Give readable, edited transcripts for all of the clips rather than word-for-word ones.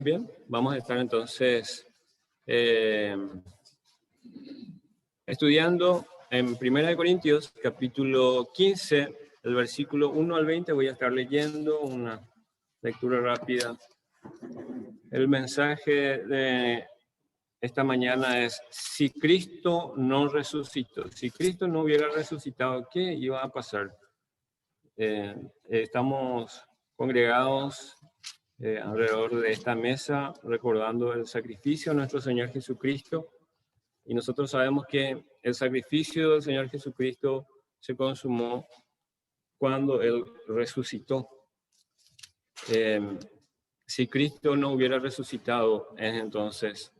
Bien, vamos a estar entonces estudiando en 1 Corintios, capítulo 15, el versículo 1 al 20. Voy a estar leyendo una lectura rápida. El mensaje de esta mañana es: si Cristo no resucitó, si Cristo no hubiera resucitado, ¿qué iba a pasar? Estamos congregados alrededor de esta mesa, recordando el sacrificio de nuestro Señor Jesucristo. Y nosotros sabemos que el sacrificio del Señor Jesucristo se consumó cuando Él resucitó. Si Cristo no hubiera resucitado, es entonces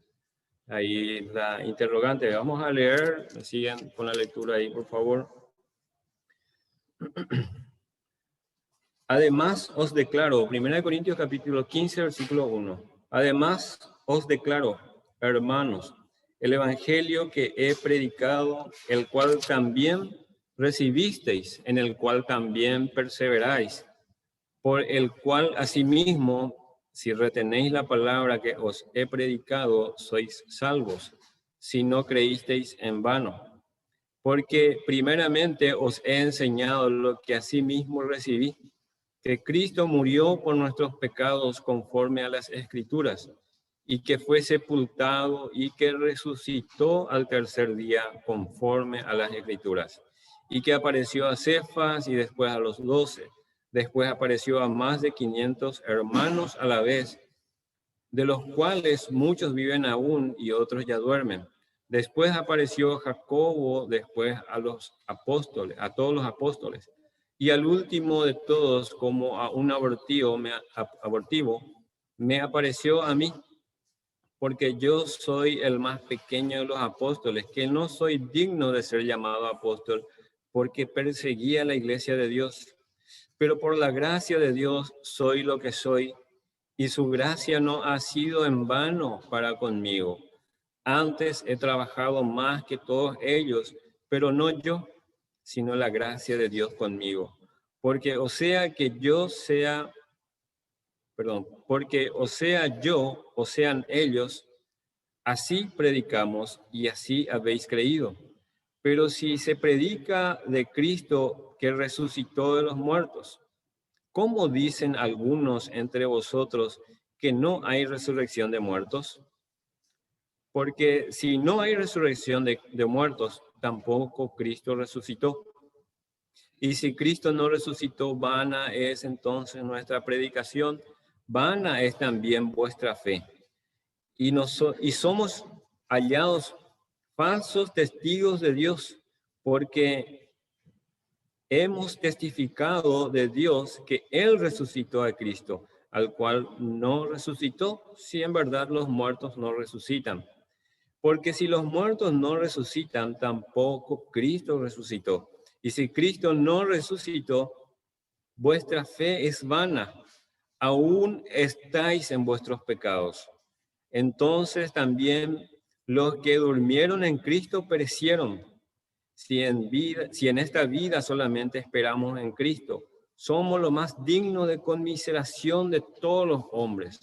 ahí la interrogante. Vamos a leer, me siguen con la lectura ahí, por favor. Además os declaro, 1 Corintios capítulo 15, versículo 1. Además os declaro, hermanos, el evangelio que he predicado, el cual también recibisteis, en el cual también perseveráis, por el cual asimismo, si retenéis la palabra que os he predicado, sois salvos, si no creísteis en vano. Porque primeramente os he enseñado lo que asimismo recibí, que Cristo murió por nuestros pecados conforme a las Escrituras, y que fue sepultado y que resucitó al tercer día conforme a las Escrituras, y que apareció a Cefas y después a los 12, después apareció a más de 500 hermanos a la vez, de los cuales muchos viven aún y otros ya duermen. Después apareció Jacobo, después a los apóstoles, a todos los apóstoles. Y al último de todos, como a un abortivo, me apareció a mí, porque yo soy el más pequeño de los apóstoles, que no soy digno de ser llamado apóstol, porque perseguía la iglesia de Dios. Pero por la gracia de Dios soy lo que soy, y su gracia no ha sido en vano para conmigo. Antes he trabajado más que todos ellos, pero no yo, sino la gracia de Dios conmigo. Porque o sea yo, o sean ellos, así predicamos y así habéis creído. Pero si se predica de Cristo que resucitó de los muertos, ¿cómo dicen algunos entre vosotros que no hay resurrección de muertos? Porque si no hay resurrección de muertos, tampoco Cristo resucitó. Y si Cristo no resucitó, vana es entonces nuestra predicación, vana es también vuestra fe. Y somos hallados falsos testigos de Dios, porque hemos testificado de Dios que Él resucitó a Cristo, al cual no resucitó, si en verdad los muertos no resucitan. Porque si los muertos no resucitan, tampoco Cristo resucitó. Y si Cristo no resucitó, vuestra fe es vana, aún estáis en vuestros pecados. Entonces también los que durmieron en Cristo perecieron. Si en esta vida solamente esperamos en Cristo, somos lo más digno de conmiseración de todos los hombres.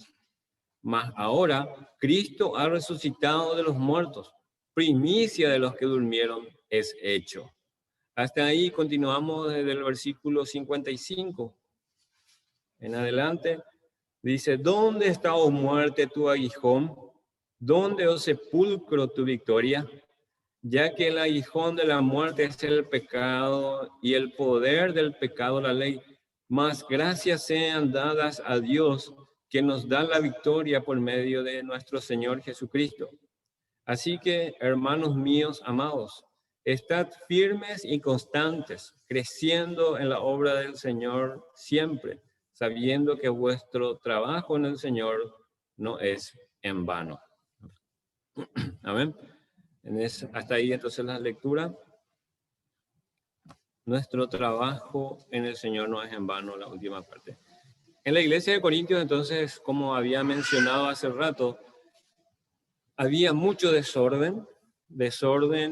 Mas ahora Cristo ha resucitado de los muertos, primicia de los que durmieron es hecho. Hasta ahí continuamos desde el versículo 55. En adelante dice: ¿dónde está, oh muerte, tu aguijón? ¿Dónde, oh sepulcro, tu victoria? Ya que el aguijón de la muerte es el pecado y el poder del pecado la ley. Mas gracias sean dadas a Dios, que nos da la victoria por medio de nuestro Señor Jesucristo. Así que, hermanos míos amados, estad firmes y constantes, creciendo en la obra del Señor siempre, sabiendo que vuestro trabajo en el Señor no es en vano. Amén. Hasta ahí entonces la lectura. Nuestro trabajo en el Señor no es en vano, la última parte. En la iglesia de Corintios, entonces, como había mencionado hace rato, había mucho desorden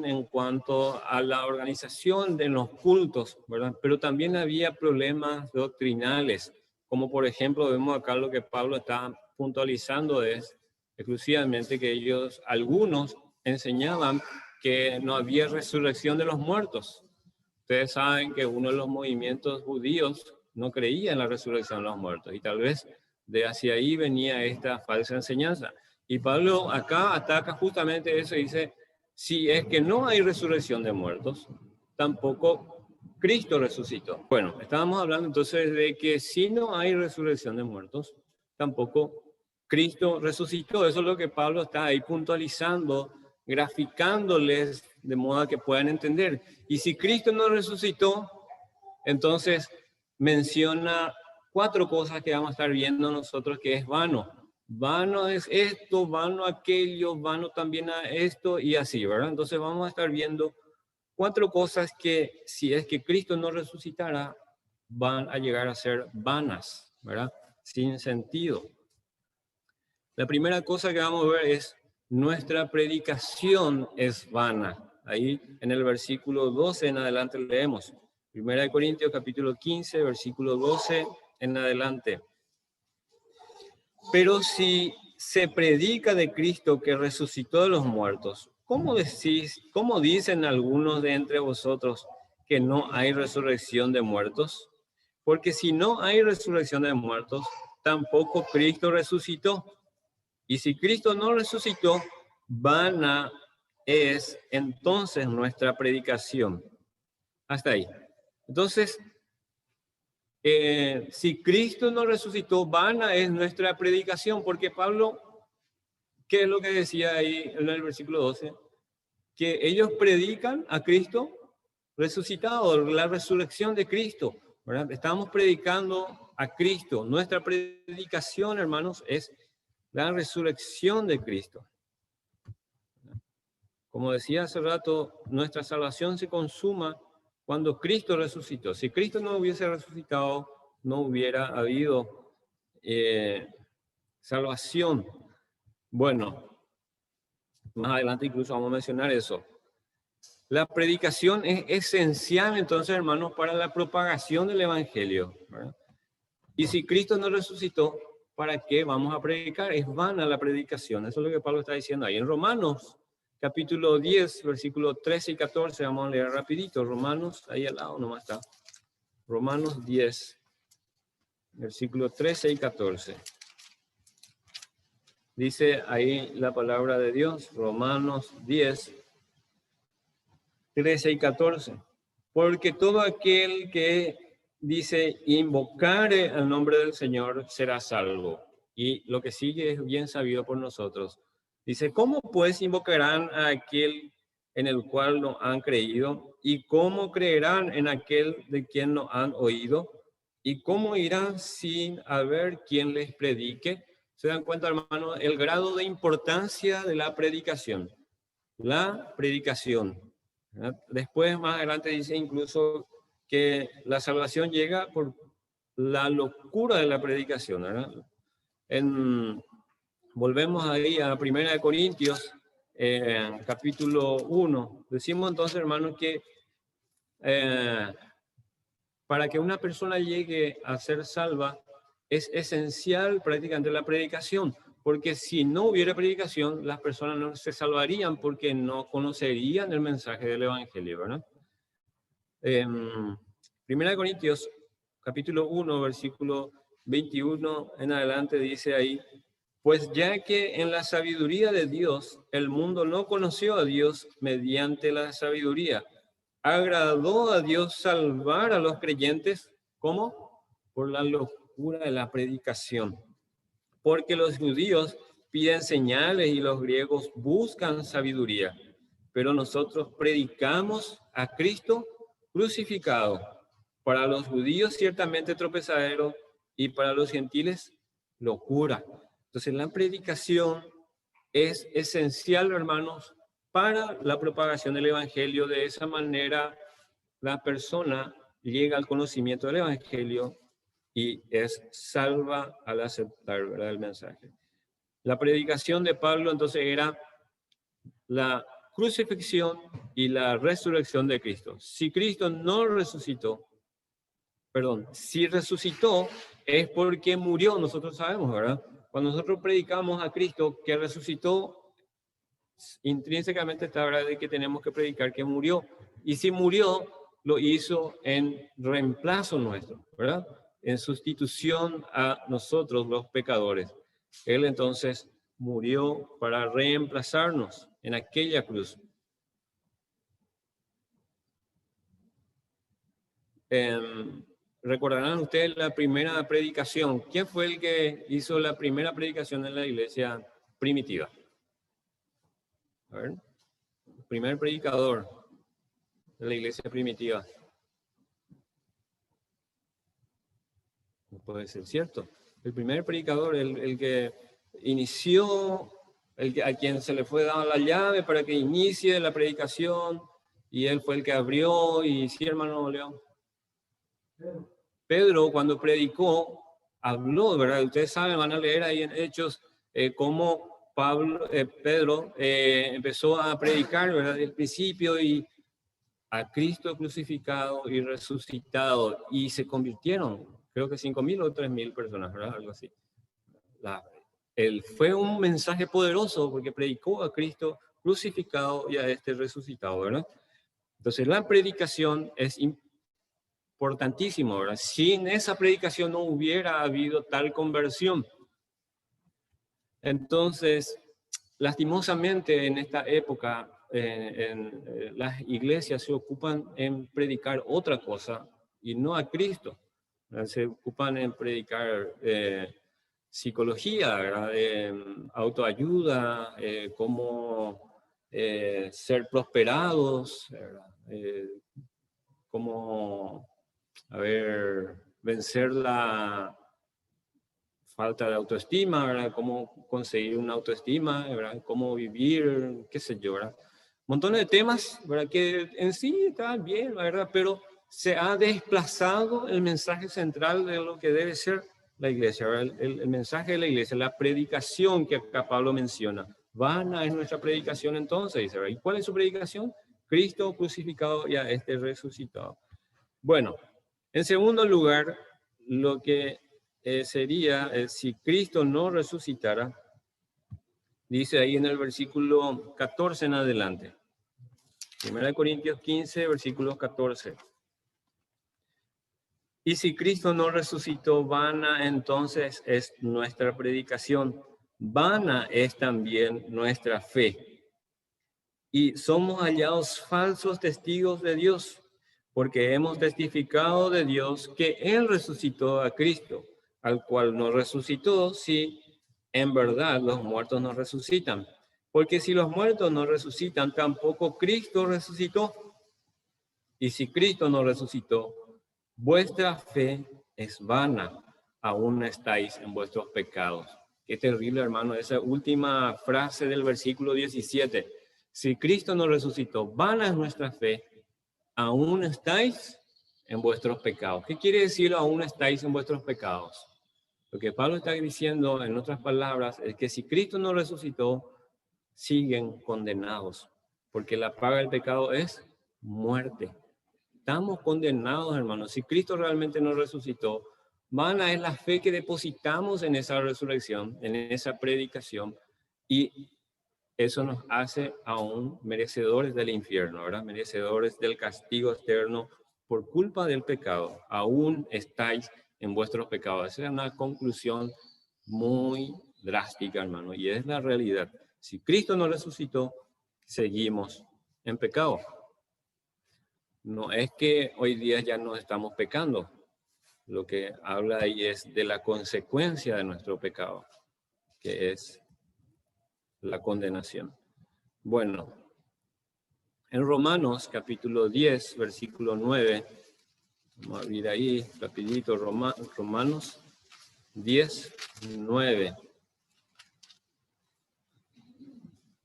en cuanto a la organización de los cultos, ¿verdad? Pero también había problemas doctrinales, como por ejemplo vemos acá lo que Pablo está puntualizando es exclusivamente que algunos enseñaban que no había resurrección de los muertos. Ustedes saben que uno de los movimientos judíos no creía en la resurrección de los muertos y tal vez de hacia ahí venía esta falsa enseñanza. Y Pablo acá ataca justamente eso y dice, si es que no hay resurrección de muertos, tampoco Cristo resucitó. Bueno, estábamos hablando entonces de que si no hay resurrección de muertos, tampoco Cristo resucitó. Eso es lo que Pablo está ahí puntualizando, graficándoles de modo que puedan entender. Y si Cristo no resucitó, entonces menciona 4 cosas que vamos a estar viendo nosotros que es vano. Vano es esto, vano aquello, vano también a esto y así, ¿verdad? Entonces vamos a estar viendo 4 cosas que si es que Cristo no resucitara, van a llegar a ser vanas, ¿verdad? Sin sentido. La primera cosa que vamos a ver es nuestra predicación es vana. Ahí en el versículo 12 en adelante leemos. 1 Corintios capítulo 15, versículo 12 en adelante. Pero si se predica de Cristo que resucitó de los muertos, ¿cómo dicen algunos de entre vosotros que no hay resurrección de muertos? Porque si no hay resurrección de muertos, tampoco Cristo resucitó. Y si Cristo no resucitó, vana es entonces nuestra predicación. Hasta ahí. Entonces, si Cristo no resucitó, vana es nuestra predicación, porque Pablo, ¿qué es lo que decía ahí en el versículo 12? Que ellos predican a Cristo resucitado, la resurrección de Cristo, ¿verdad? Estamos predicando a Cristo. Nuestra predicación, hermanos, es la resurrección de Cristo. Como decía hace rato, nuestra salvación se consuma cuando Cristo resucitó. Si Cristo no hubiese resucitado, no hubiera habido salvación. Bueno, más adelante incluso vamos a mencionar eso. La predicación es esencial, entonces, hermanos, para la propagación del Evangelio, ¿verdad? Y si Cristo no resucitó, ¿para qué vamos a predicar? Es vana la predicación. Eso es lo que Pablo está diciendo ahí. En Romanos, capítulo 10, versículos 13 y 14, vamos a leer rapidito. Romanos, ahí al lado nomás está. Romanos 10, versículos 13 y 14. Dice ahí la palabra de Dios, Romanos 10, 13 y 14. Porque todo aquel que dice invocare al nombre del Señor será salvo. Y lo que sigue es bien sabido por nosotros. Dice, ¿cómo pues invocarán a aquel en el cual no han creído? ¿Y cómo creerán en aquel de quien no han oído? ¿Y cómo irán sin haber quien les predique? ¿Se dan cuenta, hermano, el grado de importancia de la predicación? La predicación. ¿Verdad? Después, más adelante, dice incluso que la salvación llega por la locura de la predicación, ¿verdad? Volvemos ahí a 1 Corintios, capítulo 1. Decimos entonces, hermanos, que para que una persona llegue a ser salva, es esencial prácticamente la predicación, porque si no hubiera predicación, las personas no se salvarían porque no conocerían el mensaje del Evangelio, ¿verdad? 1 Corintios, capítulo 1, versículo 21 en adelante dice ahí, pues ya que en la sabiduría de Dios, el mundo no conoció a Dios mediante la sabiduría, agradó a Dios salvar a los creyentes, ¿cómo? Por la locura de la predicación. Porque los judíos piden señales y los griegos buscan sabiduría, pero nosotros predicamos a Cristo crucificado. Para los judíos ciertamente tropezadero y para los gentiles locura. Entonces la predicación es esencial, hermanos, para la propagación del Evangelio. De esa manera la persona llega al conocimiento del Evangelio y es salva al aceptar, ¿verdad?, el mensaje. La predicación de Pablo entonces era la crucifixión y la resurrección de Cristo. Si Cristo no resucitó, si resucitó es porque murió, nosotros sabemos, ¿verdad? Cuando nosotros predicamos a Cristo que resucitó, intrínsecamente está hablando de que tenemos que predicar que murió. Y si murió, lo hizo en reemplazo nuestro, ¿verdad? En sustitución a nosotros los pecadores. Él entonces murió para reemplazarnos en aquella cruz. Recordarán ustedes la primera predicación. ¿Quién fue el que hizo la primera predicación en la iglesia primitiva? A ver, el primer predicador de la iglesia primitiva. No puede ser cierto. El primer predicador, el que inició, a quien se le fue dada la llave para que inicie la predicación, y él fue el que abrió, y sí, hermano León. Pedro, cuando predicó, habló, ¿verdad? Ustedes saben, van a leer ahí en Hechos cómo Pedro empezó a predicar, ¿verdad? Desde el principio, y a Cristo crucificado y resucitado, y se convirtieron, creo que 5.000 o 3.000 personas, ¿verdad? Algo así. Fue un mensaje poderoso porque predicó a Cristo crucificado y a este resucitado, ¿verdad? Entonces la predicación es importantísimo, ¿verdad? Sin esa predicación no hubiera habido tal conversión. Entonces, lastimosamente en esta época, las iglesias se ocupan en predicar otra cosa y no a Cristo. Se ocupan en predicar psicología, ¿verdad? Autoayuda, cómo ser prosperados, cómo vencer la falta de autoestima, ¿verdad? Cómo conseguir una autoestima, ¿verdad? Cómo vivir, qué sé yo, ¿verdad? Montones de temas, ¿verdad? Que en sí están bien, la verdad, pero se ha desplazado el mensaje central de lo que debe ser la iglesia, ¿verdad? El mensaje de la iglesia, la predicación que acá Pablo menciona. Vana es nuestra predicación entonces, dice, ¿verdad? ¿Y cuál es su predicación? Cristo crucificado y a este resucitado. Bueno, en segundo lugar, lo que sería, si Cristo no resucitara, dice ahí en el versículo 14 en adelante. 1 Corintios 15, versículo 14. Y si Cristo no resucitó, vana entonces es nuestra predicación, vana es también nuestra fe. Y somos hallados falsos testigos de Dios, porque hemos testificado de Dios que Él resucitó a Cristo, al cual no resucitó, si en verdad los muertos no resucitan. Porque si los muertos no resucitan, tampoco Cristo resucitó. Y si Cristo no resucitó, vuestra fe es vana, aún estáis en vuestros pecados. Qué terrible, hermano, esa última frase del versículo 17. Si Cristo no resucitó, vana es nuestra fe, aún estáis en vuestros pecados. ¿Qué quiere decir aún estáis en vuestros pecados? Lo que Pablo está diciendo, en otras palabras, es que si Cristo no resucitó, siguen condenados, porque la paga del pecado es muerte. Estamos condenados, hermanos. Si Cristo realmente no resucitó, vana es la fe que depositamos en esa resurrección, en esa predicación, y eso nos hace aún merecedores del infierno, ¿verdad? Merecedores del castigo eterno por culpa del pecado. Aún estáis en vuestros pecados. Esa es una conclusión muy drástica, hermano, y es la realidad. Si Cristo no resucitó, seguimos en pecado. No es que hoy día ya no estamos pecando. Lo que habla ahí es de la consecuencia de nuestro pecado, que es la condenación. Bueno, en Romanos capítulo 10, versículo 9, vamos a abrir ahí rapidito, Romanos 10, 9.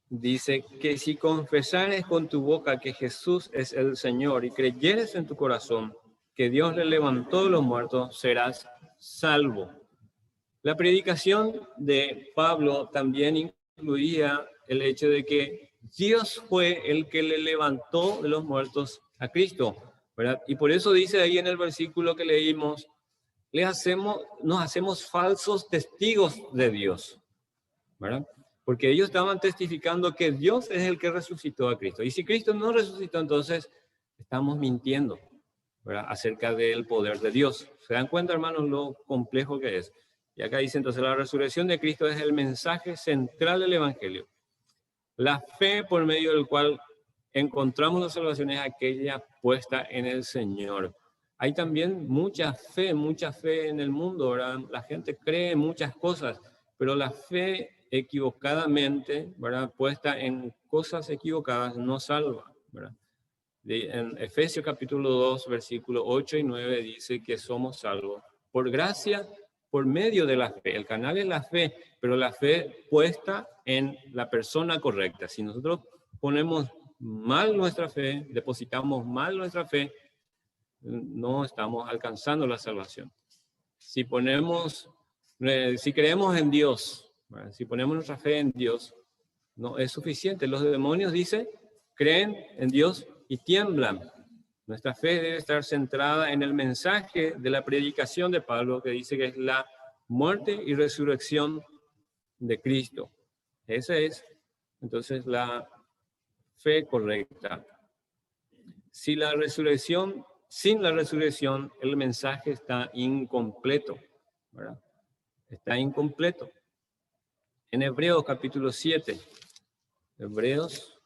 Dice que si confesares con tu boca que Jesús es el Señor y creyeres en tu corazón que Dios le levantó de los muertos, serás salvo. La predicación de Pablo también incluía el hecho de que Dios fue el que le levantó de los muertos a Cristo, ¿verdad? Y por eso dice ahí en el versículo que leímos, nos hacemos falsos testigos de Dios, ¿verdad? Porque ellos estaban testificando que Dios es el que resucitó a Cristo. Y si Cristo no resucitó, entonces estamos mintiendo, ¿verdad? Acerca del poder de Dios. ¿Se dan cuenta, hermanos, lo complejo que es? Y acá dice entonces, la resurrección de Cristo es el mensaje central del Evangelio. La fe por medio del cual encontramos la salvación es aquella puesta en el Señor. Hay también mucha fe en el mundo, ¿verdad? La gente cree en muchas cosas, pero la fe equivocadamente, ¿verdad? Puesta en cosas equivocadas no salva, ¿verdad? En Efesios capítulo 2, versículos 8 y 9 dice que somos salvos por gracia, por medio de la fe. El canal es la fe, pero la fe puesta en la persona correcta. Si nosotros ponemos mal nuestra fe, depositamos mal nuestra fe, no estamos alcanzando la salvación. Si creemos en Dios, ¿verdad? Si ponemos nuestra fe en Dios, no es suficiente. Los demonios, dice, creen en Dios y tiemblan. Nuestra fe debe estar centrada en el mensaje de la predicación de Pablo, que dice que es la muerte y resurrección de Cristo. Esa es, entonces, la fe correcta. Sin la resurrección, el mensaje está incompleto, ¿verdad? Está incompleto. En Hebreos capítulo 7, Hebreos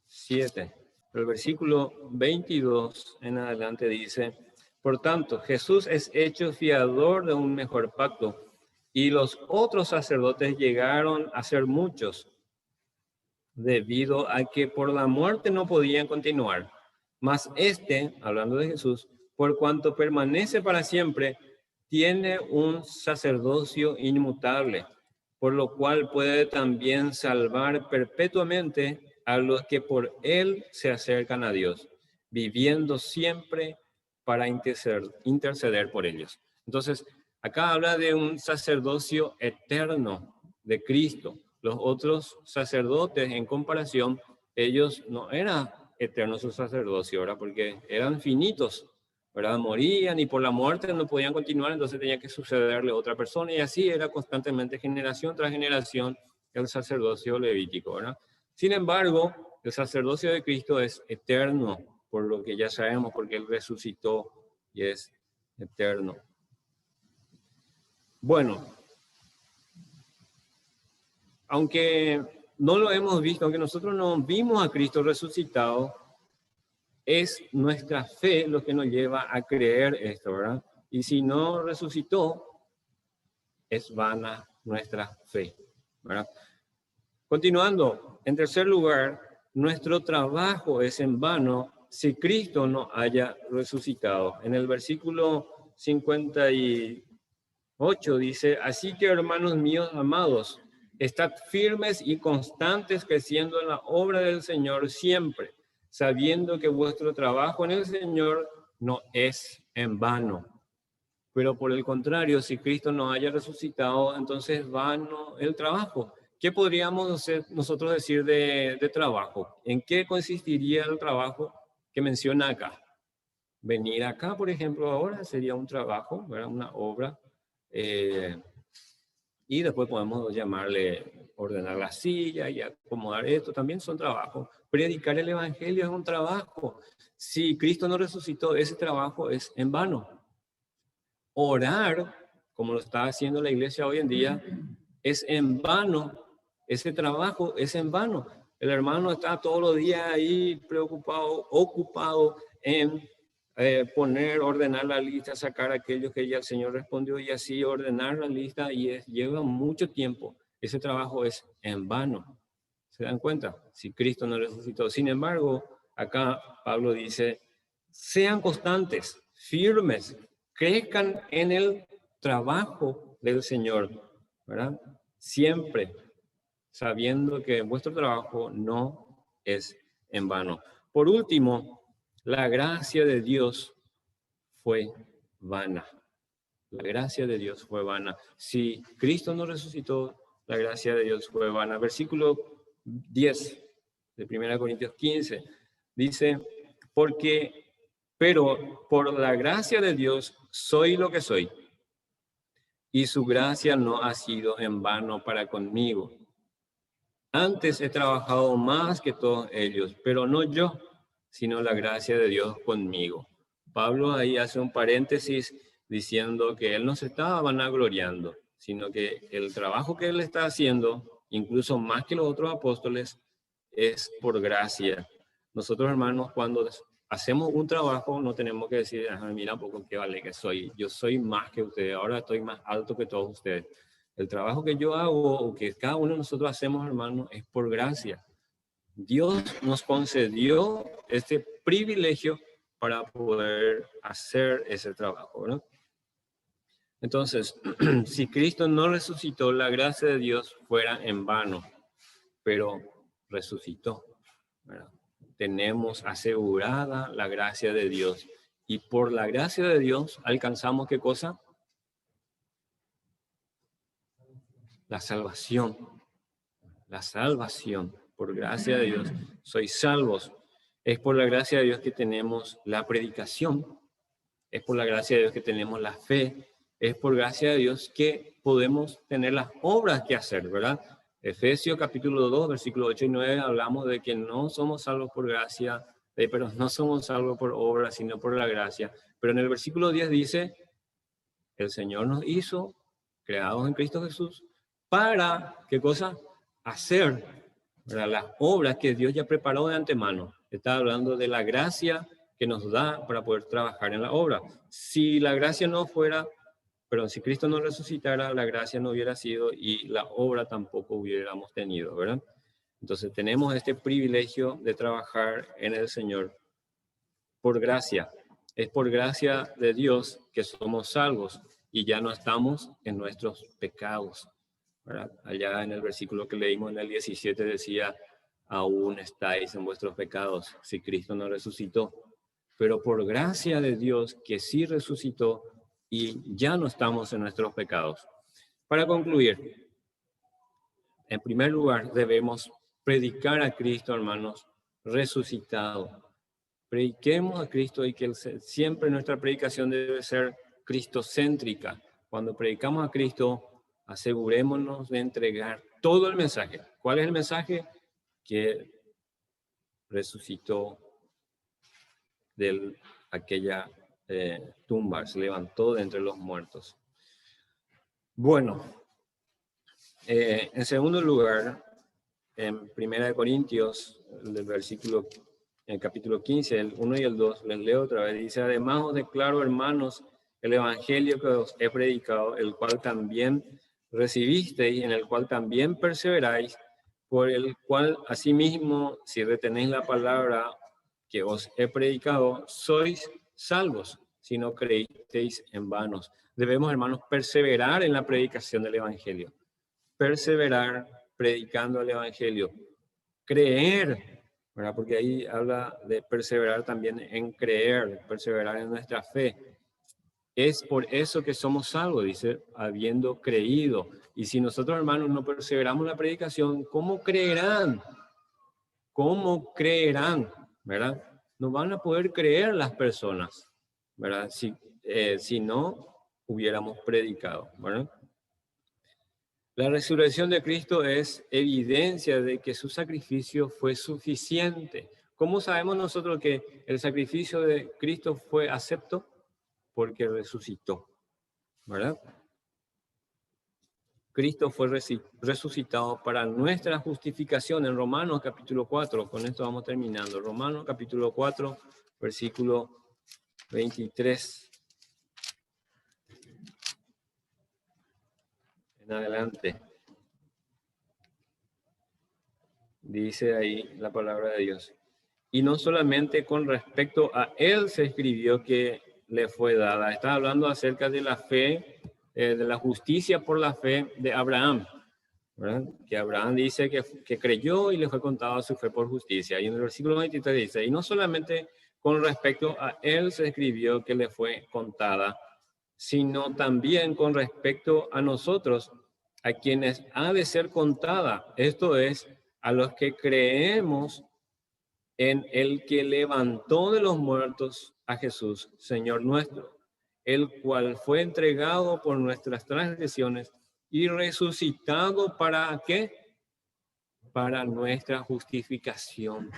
7, el versículo 22 en adelante dice: por tanto, Jesús es hecho fiador de un mejor pacto, y los otros sacerdotes llegaron a ser muchos, debido a que por la muerte no podían continuar. Mas este, hablando de Jesús, por cuanto permanece para siempre, tiene un sacerdocio inmutable, por lo cual puede también salvar perpetuamente a los que por él se acercan a Dios, viviendo siempre para interceder por ellos. Entonces, acá habla de un sacerdocio eterno de Cristo. Los otros sacerdotes, en comparación, ellos no eran eternos su sacerdocio, ¿verdad? Porque eran finitos, ¿verdad? Morían y por la muerte no podían continuar, entonces tenía que sucederle a otra persona, y así era constantemente, generación tras generación, el sacerdocio levítico, ¿verdad? Sin embargo, el sacerdocio de Cristo es eterno, por lo que ya sabemos, porque Él resucitó y es eterno. Bueno, aunque no lo hemos visto, aunque nosotros no vimos a Cristo resucitado, es nuestra fe lo que nos lleva a creer esto, ¿verdad? Y si no resucitó, es vana nuestra fe, ¿verdad? Continuando, en tercer lugar, nuestro trabajo es en vano si Cristo no haya resucitado. En el versículo 58 dice: así que, hermanos míos amados, estad firmes y constantes, creciendo en la obra del Señor siempre, sabiendo que vuestro trabajo en el Señor no es en vano. Pero por el contrario, si Cristo no haya resucitado, entonces vano el trabajo. ¿Qué podríamos nosotros decir de trabajo? ¿En qué consistiría el trabajo que menciona acá? Venir acá, por ejemplo, ahora sería un trabajo, ¿verdad? Una obra. Y después podemos llamarle ordenar la silla y acomodar esto, también son trabajos. Predicar el evangelio es un trabajo. Si Cristo no resucitó, ese trabajo es en vano. Orar, como lo está haciendo la iglesia hoy en día, es en vano. Ese trabajo es en vano. El hermano está todos los días ahí preocupado, ocupado en ordenar la lista, sacar aquellos que ya el Señor respondió, y así ordenar la lista, y lleva mucho tiempo. Ese trabajo es en vano. ¿Se dan cuenta? Si Cristo no resucitó. Sin embargo, acá Pablo dice: sean constantes, firmes, crezcan en el trabajo del Señor, ¿verdad? Siempre sabiendo que vuestro trabajo no es en vano. Por último, la gracia de Dios fue vana. La gracia de Dios fue vana. Si Cristo no resucitó, la gracia de Dios fue vana. Versículo 10 de 1 Corintios 15 dice: pero por la gracia de Dios soy lo que soy, y su gracia no ha sido en vano para conmigo. Antes he trabajado más que todos ellos, pero no yo, sino la gracia de Dios conmigo. Pablo ahí hace un paréntesis diciendo que él no se estaba vanagloriando, sino que el trabajo que él está haciendo, incluso más que los otros apóstoles, es por gracia. Nosotros, hermanos, cuando hacemos un trabajo, no tenemos que decir, mira, poco que vale que soy, yo soy más que ustedes, ahora estoy más alto que todos ustedes. El trabajo que yo hago o que cada uno de nosotros hacemos, hermanos, es por gracia. Dios nos concedió este privilegio para poder hacer ese trabajo, ¿no? Entonces, si Cristo no resucitó, la gracia de Dios fuera en vano, pero resucitó, ¿verdad? Tenemos asegurada la gracia de Dios y por la gracia de Dios alcanzamos ¿qué cosa? La salvación. La salvación. Por gracia de Dios sois salvos. Es por la gracia de Dios que tenemos la predicación. Es por la gracia de Dios que tenemos la fe. Es por gracia de Dios que podemos tener las obras que hacer, ¿verdad? Efesios capítulo 2, versículos 8 y 9, hablamos de que no somos salvos por gracia, pero no somos salvos por obras, sino por la gracia. Pero en el versículo 10 dice, el Señor nos hizo, creados en Cristo Jesús, para, ¿qué cosa? Hacer, ¿verdad?, las obras que Dios ya preparó de antemano. Está hablando de la gracia que nos da para poder trabajar en la obra. Si la gracia no fuera, pero si Cristo no resucitara, la gracia no hubiera sido y la obra tampoco hubiéramos tenido, ¿verdad? Entonces tenemos este privilegio de trabajar en el Señor por gracia. Es por gracia de Dios que somos salvos y ya no estamos en nuestros pecados, ¿verdad? Allá en el versículo que leímos en el 17 decía, aún estáis en vuestros pecados si Cristo no resucitó. Pero por gracia de Dios que sí resucitó y ya no estamos en nuestros pecados. Para concluir, en primer lugar debemos predicar a Cristo, hermanos, resucitado. Prediquemos a Cristo y que siempre nuestra predicación debe ser cristocéntrica. Cuando predicamos a Cristo, asegurémonos de entregar todo el mensaje. ¿Cuál es el mensaje? Que resucitó de aquella tumba, se levantó de entre los muertos. Bueno, en segundo lugar, en 1 Corintios, el capítulo 15, el 1 y el 2, les leo otra vez, dice, además os declaro, hermanos, el evangelio que os he predicado, el cual también recibisteis, en el cual también perseveráis, por el cual asimismo, si retenéis la palabra que os he predicado, sois salvos, si no creísteis en vanos. Debemos, hermanos, perseverar en la predicación del evangelio. Perseverar predicando el evangelio. Creer, ¿verdad? Porque ahí habla de perseverar también en creer, perseverar en nuestra fe. Es por eso que somos salvos, dice, habiendo creído. Y si nosotros, hermanos, no perseveramos en la predicación, ¿cómo creerán? ¿Cómo creerán? ¿Verdad? No van a poder creer las personas, ¿verdad? Si no hubiéramos predicado, ¿verdad? La resurrección de Cristo es evidencia de que su sacrificio fue suficiente. ¿Cómo sabemos nosotros que el sacrificio de Cristo fue acepto? Porque resucitó, ¿verdad? Cristo fue resucitado para nuestra justificación en Romanos capítulo 4. Con esto vamos terminando. Romanos capítulo 4, versículo 23. En adelante. Dice ahí la palabra de Dios. Y no solamente con respecto a él se escribió que le fue dada. Está hablando acerca de la fe, de la justicia por la fe de Abraham, ¿verdad? Que Abraham dice que creyó y le fue contado su fe por justicia. Y en el versículo 23 dice, y no solamente con respecto a él se escribió que le fue contada, sino también con respecto a nosotros, a quienes ha de ser contada. Esto es, a los que creemos en el que levantó de los muertos a Jesús, Señor nuestro, el cual fue entregado por nuestras transgresiones y resucitado ¿para qué? Para nuestra justificación.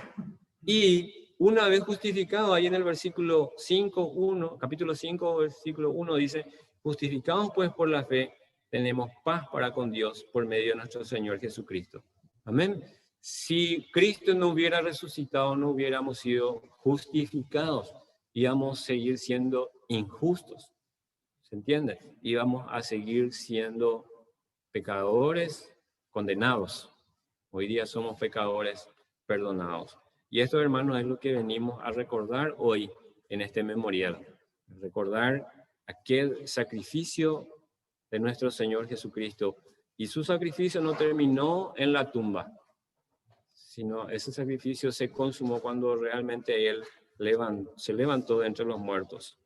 Y una vez justificado, ahí en el versículo 5:1, capítulo 5, versículo 1 dice, justificados pues por la fe, tenemos paz para con Dios por medio de nuestro Señor Jesucristo. Amén. Si Cristo no hubiera resucitado, no hubiéramos sido justificados, íbamos a seguir siendo injustos. ¿Se entiende? Íbamos a seguir siendo pecadores condenados. Hoy día somos pecadores perdonados. Y esto, hermanos, es lo que venimos a recordar hoy en este memorial. Recordar aquel sacrificio de nuestro Señor Jesucristo. Y su sacrificio no terminó en la tumba, sino ese sacrificio se consumó cuando realmente Él se levantó de entre los muertos,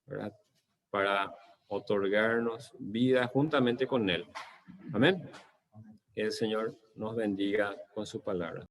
¿verdad? Para otorgarnos vida juntamente con Él. Amén. Que el Señor nos bendiga con su palabra.